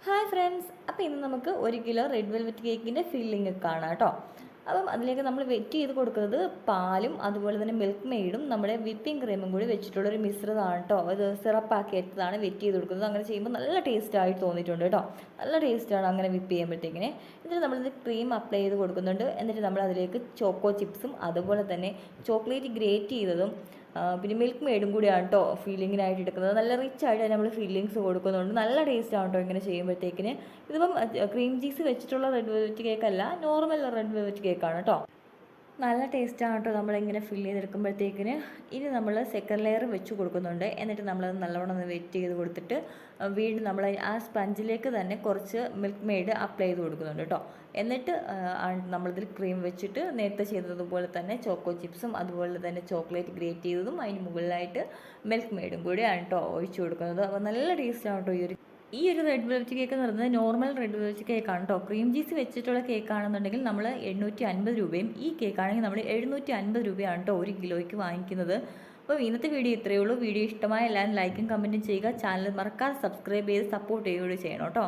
Hi friends, അപ്പോൾ ഇന്ന് നമുക്ക് 1 കിലോ റെഡ് വെൽവെറ്റ് കേക്കിൻ്റെ ഫില്ലിംഗ് കാണാം കേട്ടോ. അപ്പം അതിലേക്ക് നമ്മൾ വെറ്റ് ചെയ്ത് കൊടുക്കുന്നത് പാലും അതുപോലെ തന്നെ മിൽക്ക് മെയ്ഡും നമ്മുടെ വിപ്പിംഗ് ക്രീമും കൂടി വെച്ചിട്ടുള്ളൊരു മിശ്രിതമാണ് കേട്ടോ. ഇത് സിറപ്പാക്കി എടുത്തതാണ് വെറ്റ് ചെയ്ത് കൊടുക്കുന്നത്. അങ്ങനെ ചെയ്യുമ്പോൾ നല്ല ടേസ്റ്റായിട്ട് തോന്നിയിട്ടുണ്ട് കേട്ടോ. നല്ല ടേസ്റ്റാണ് അങ്ങനെ വിപ്പ് ചെയ്യുമ്പോഴത്തേക്കിനെ. എന്നിട്ട് നമ്മളിത് ക്രീം അപ്ലൈ ചെയ്ത് കൊടുക്കുന്നുണ്ട്. എന്നിട്ട് നമ്മൾ അതിലേക്ക് ചോക്കോ ചിപ്സും അതുപോലെ തന്നെ ചോക്ലേറ്റ് ഗ്രേറ്റ് ചെയ്തതും പിന്നെ മിൽക്ക് മെയ്ഡും കൂടിയാണ് കേട്ടോ ഫീലിങ്ങിനായിട്ട് എടുക്കുന്നത്. നല്ല റിച്ച് ആയിട്ട് നമ്മൾ ഫീലിങ്സ് കൊടുക്കുന്നുണ്ട്. നല്ല ടേസ്റ്റാണ് കേട്ടോ ഇങ്ങനെ ചെയ്യുമ്പോഴത്തേക്കിന്. ഇതിപ്പം ക്രീം ചീസ് വെച്ചിട്ടുള്ള റെഡ് വെൽവെറ്റ് കേക്കല്ല, നോർമൽ റെഡ് വെൽവെറ്റ് കേക്കാണ് കേട്ടോ. നല്ല ടേസ്റ്റാണ് കേട്ടോ നമ്മളിങ്ങനെ ഫില്ല് ചെയ്തെടുക്കുമ്പോഴത്തേക്കിന്. ഇനി നമ്മൾ സെക്കൻഡ് ലെയർ വെച്ച് കൊടുക്കുന്നുണ്ട്. എന്നിട്ട് നമ്മളത് നല്ലവണ്ണം ഒന്ന് വെറ്റ് ചെയ്ത് കൊടുത്തിട്ട് വീണ്ടും നമ്മൾ ആ സ്പഞ്ചിലേക്ക് തന്നെ കുറച്ച് മിൽക്ക് മെയ്ഡ് അപ്ലൈ ചെയ്ത് കൊടുക്കുന്നുണ്ട് കേട്ടോ. എന്നിട്ട് നമ്മളിതിൽ ക്രീം വെച്ചിട്ട് നേരത്തെ ചെയ്തതുപോലെ തന്നെ ചോക്കോ ചിപ്സും അതുപോലെ തന്നെ ചോക്ലേറ്റ് ഗ്രേറ്റ് ചെയ്തതും അതിന് മുകളിലായിട്ട് മിൽക്ക് മെയ്ഡും കൂടിയാണ് കേട്ടോ ഒഴിച്ച് കൊടുക്കുന്നത്. അപ്പോൾ നല്ല ടേസ്റ്റാണ് കേട്ടോ ഈ ഒരു റെഡ് വെൽവെറ്റ് കേക്ക് എന്ന് പറയുന്നത് നോർമൽ റെഡ് വെൽവെറ്റ് കേക്കാണ് കേട്ടോ. ക്രീം ചീസ് വെച്ചിട്ടുള്ള കേക്കാണെന്നുണ്ടെങ്കിൽ നമ്മൾ 850 രൂപയും ഈ കേക്കാണെങ്കിൽ നമ്മൾ 750 രൂപയാണ് കേട്ടോ 1 കിലോയ്ക്ക് വാങ്ങിക്കുന്നത്. അപ്പോൾ ഇന്നത്തെ വീഡിയോ ഇത്രയേ ഉള്ളൂ. വീഡിയോ ഇഷ്ടമായ എല്ലാവരും ലൈക്കും കമൻറ്റും ചെയ്യുക. ചാനൽ മറക്കാതെ സബ്സ്ക്രൈബ് ചെയ്ത് സപ്പോർട്ട് ചെയ്യുകയും ചെയ്യണം കേട്ടോ.